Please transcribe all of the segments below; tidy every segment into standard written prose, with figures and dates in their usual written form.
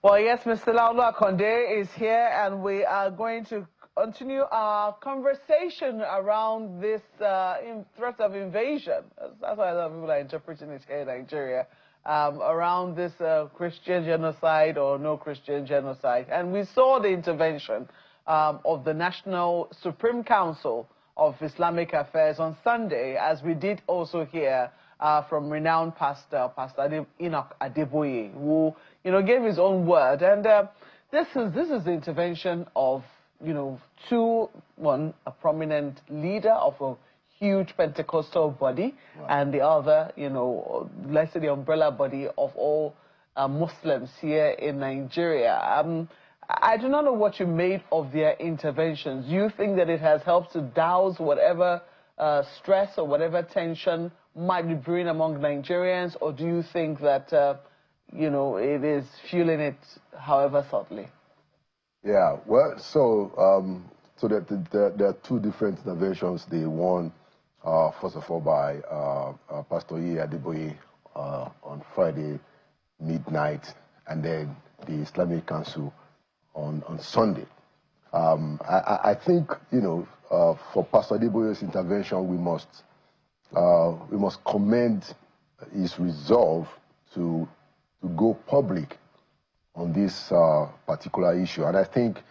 Well, yes, Mr. Laolu Akande is here, and we are going to continue our conversation around this threat of invasion. That's why a lot of people are interpreting it here in Nigeria, around this Christian genocide or no Christian genocide. And we saw the intervention of the National Supreme Council of Islamic Affairs on Sunday, as we did also hear from renowned pastor, Pastor Adeboye, who, gave his own word. And this is the intervention of, one, a prominent leader of a huge Pentecostal body, right, and the other, let's say the umbrella body of all Muslims here in Nigeria. I do not know what you made of their interventions. Do you think that it has helped to douse whatever stress or whatever tension might be brewing among Nigerians, or do you think that, it is fueling it, however subtly? Yeah, well, so there are two different interventions. The one, first of all, by Pastor Adeboye on Friday midnight, and then the Islamic Council on Sunday. I think, for Pastor Adeboye's intervention, we must commend his resolve to go public on this particular issue. And I think,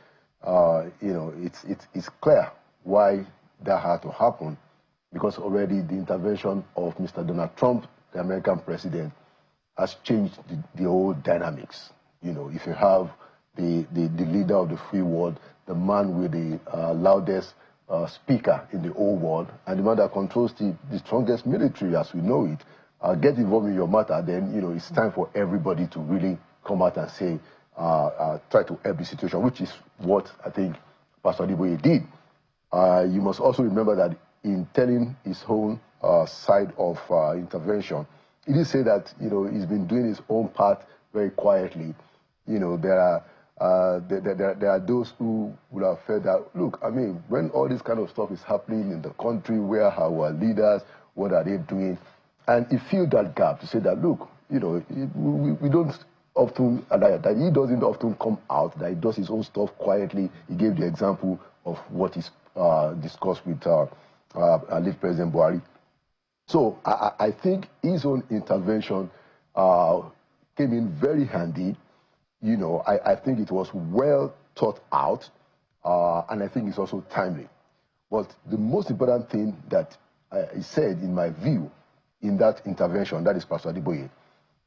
it's clear why that had to happen, because already the intervention of Mr. Donald Trump, the American president, has changed the whole dynamics. If you have the leader of the free world, the man with the loudest speaker in the whole world, and the man that controls the strongest military as we know it, get involved in your matter, then it's time for everybody to really come out and say, try to help the situation, which is what I think Pastor Adeboye did. You must also remember that in telling his own side of intervention, he did say that he's been doing his own part very quietly. There are those who would have felt that, look, I mean, when all this kind of stuff is happening in the country, where are our leaders, what are they doing? And he filled that gap to say that, look, we don't often, that he doesn't often come out, that he does his own stuff quietly. He gave the example of what is discussed with late President Buhari. So I think his own intervention came in very handy. I think it was well thought out, and I think it's also timely. But the most important thing that he said, in my view, in that intervention, that is Pastor Adeboye,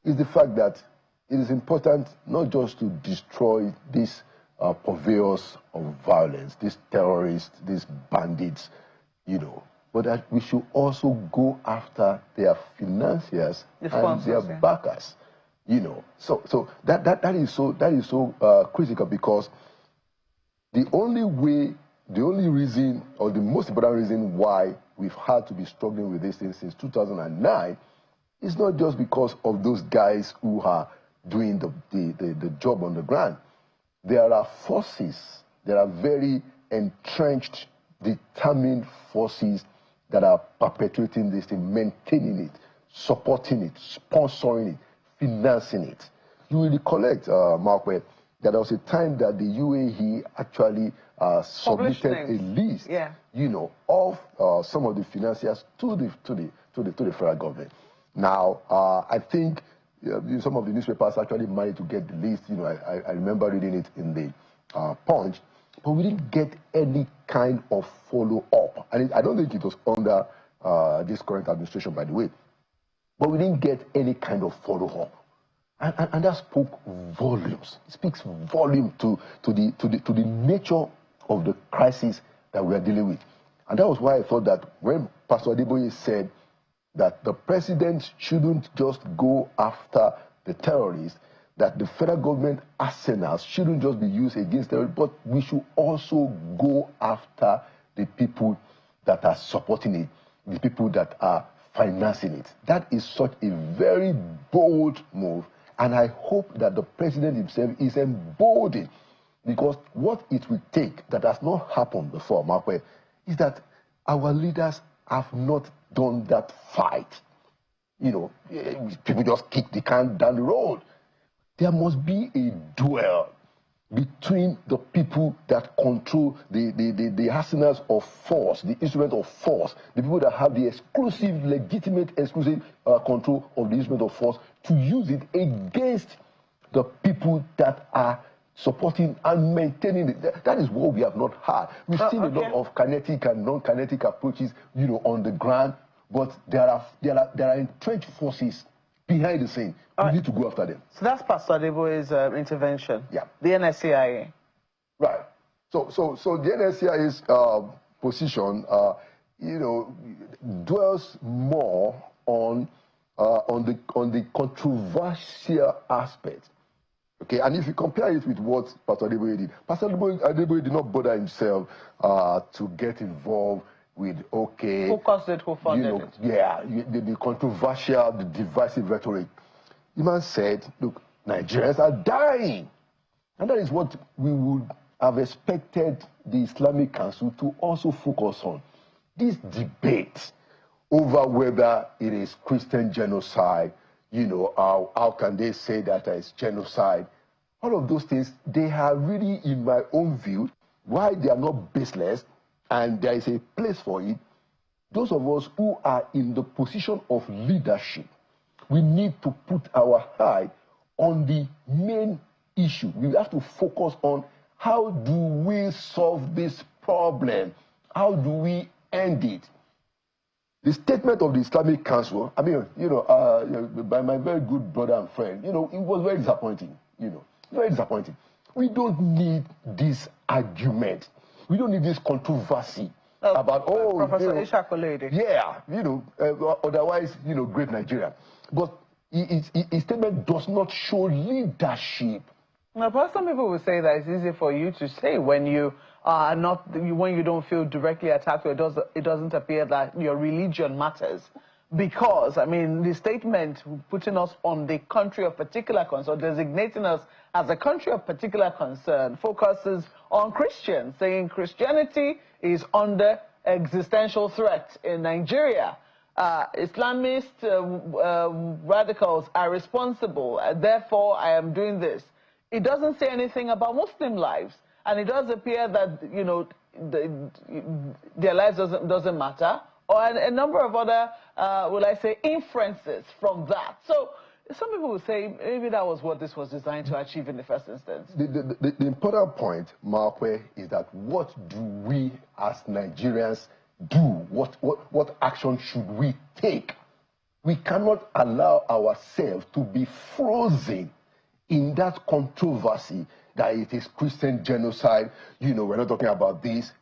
is the fact that it is important not just to destroy these purveyors of violence, these terrorists, these bandits, but that we should also go after their financiers and their backers. So that is so critical, because the only reason, or the most important reason why we've had to be struggling with this thing since 2009 is not just because of those guys who are doing the job on the ground. There are forces, there are very entrenched, determined forces that are perpetuating this thing, maintaining it, supporting it, sponsoring it, financing it. You will recollect, Marquette, that there was a time that the UAE actually submitted a list, of some of the financiers to the federal government. Now, I think some of the newspapers actually managed to get the list. I remember reading it in the Punch, but we didn't get any kind of follow-up. And I don't think it was under this current administration, by the way. But we didn't get any kind of follow-up. And that spoke volumes. It speaks volume to the nature of the crisis that we are dealing with. And that was why I thought that when Pastor Adeboye said that the president shouldn't just go after the terrorists, that the federal government arsenals shouldn't just be used against terrorists, but we should also go after the people that are supporting it, the people that are financing it. That is such a very bold move, and I hope that the president himself is emboldened, because what it will take, that has not happened before, Marquette, is that our leaders have not done that fight. People just kick the can down the road. there must be a duel between the people that control the arsenals of force, the instrument of force, the people that have the exclusive, legitimate, exclusive control of the instrument of force, to use it against the people that are supporting and maintaining it. That is what we have not had. We've seen a lot of kinetic and non-kinetic approaches, on the ground, but there are entrenched forces behind the scene. We need to go after them. So that's Pastor Adeboye's intervention. Yeah. The NCIA. Right. So the NCIA's position, dwells more on the controversial aspect. Okay, and if you compare it with what Pastor Adeboye did, Pastor Adeboye did not bother himself to get involved with, who caused it, who funded it? Yeah, the controversial, the divisive rhetoric. The man said, look, Nigerians are dying. And that is what we would have expected the Islamic Council to also focus on. This debate over whether it is Christian genocide, how can they say that it's genocide? All of those things, they are really, in my own view, why they are not baseless, and there is a place for it. Those of us who are in the position of leadership, we need to put our eye on the main issue. We have to focus on how do we solve this problem? How do we end it? The statement of the Islamic Council, I mean, by my very good brother and friend, it was very disappointing, very disappointing. We don't need this argument. We don't need this controversy about, Professor Ishakolede. Yeah, otherwise, great Nigeria. But his statement does not show leadership. Now, but some people will say that it's easy for you to say when you are not, when you don't feel directly attacked, or it doesn't appear that your religion matters. Because, I mean, the statement putting us on the country of particular concern, designating us as a country of particular concern, focuses on Christians, saying Christianity is under existential threat in Nigeria. Islamist radicals are responsible, therefore I am doing this. It doesn't say anything about Muslim lives, and it does appear that their lives doesn't matter, or a number of other, will I say, inferences from that. So some people will say maybe that was what this was designed to achieve in the first instance. The important point, Markwe, is that what do we as Nigerians do? What action should we take? We cannot allow ourselves to be frozen in that controversy that it is Christian genocide. We're not talking about this,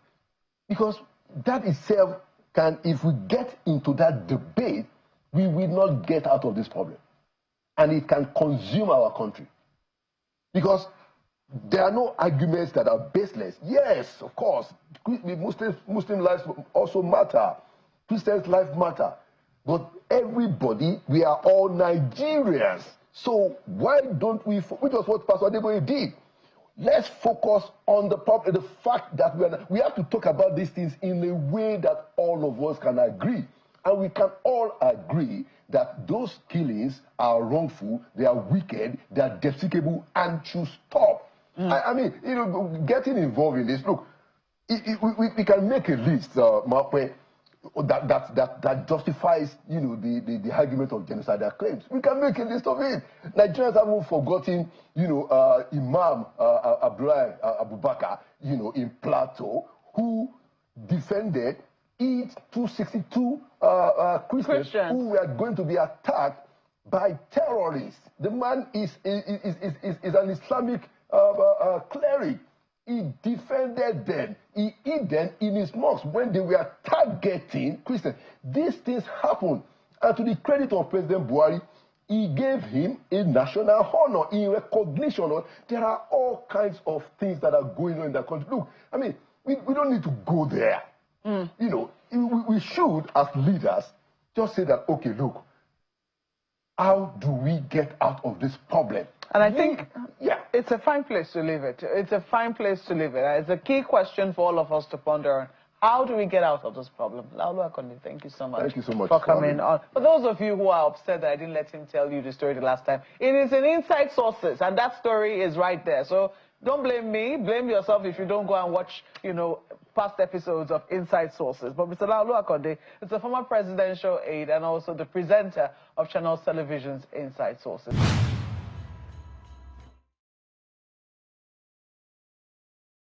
because that itself can, if we get into that debate, we will not get out of this problem, and it can consume our country, because there are no arguments that are baseless. Yes, of course, Muslim lives also matter, Christians' lives matter, but everybody, we are all Nigerians. So why don't we, which was what Pastor Adeboye did, let's focus on the problem, the fact that we have to talk about these things in a way that all of us can agree. And we can all agree that those killings are wrongful, they are wicked, they are despicable, and should stop. I mean, getting involved in this, look, we can make a list, Markwe, that justifies, the argument of genocidal claims. We can make a list of it. Nigerians haven't forgotten, Imam Abdullah Abubakar, in Plateau, who defended 262 Christians who were going to be attacked by terrorists. The man is an Islamic cleric. He defended them. He hid them in his mosque when they were targeting Christians. These things happened. And to the credit of President Buhari, he gave him a national honor in recognition of. There are all kinds of things that are going on in the country. Look, I mean, we don't need to go there. We should, as leaders, just say that, okay, look, how do we get out of this problem? And I think it's a fine place to leave it. It's a fine place to leave it. It's a key question for all of us to ponder on. How do we get out of this problem? Laolu Akande, thank you so much. Thank you so much for coming on. For those of you who are upset that I didn't let him tell you the story the last time, it is in Inside Sources, and that story is right there. So don't blame me. Blame yourself if you don't go and watch, past episodes of Inside Sources. But Mr. Laolu Akande is a former presidential aide and also the presenter of Channel Television's Inside Sources.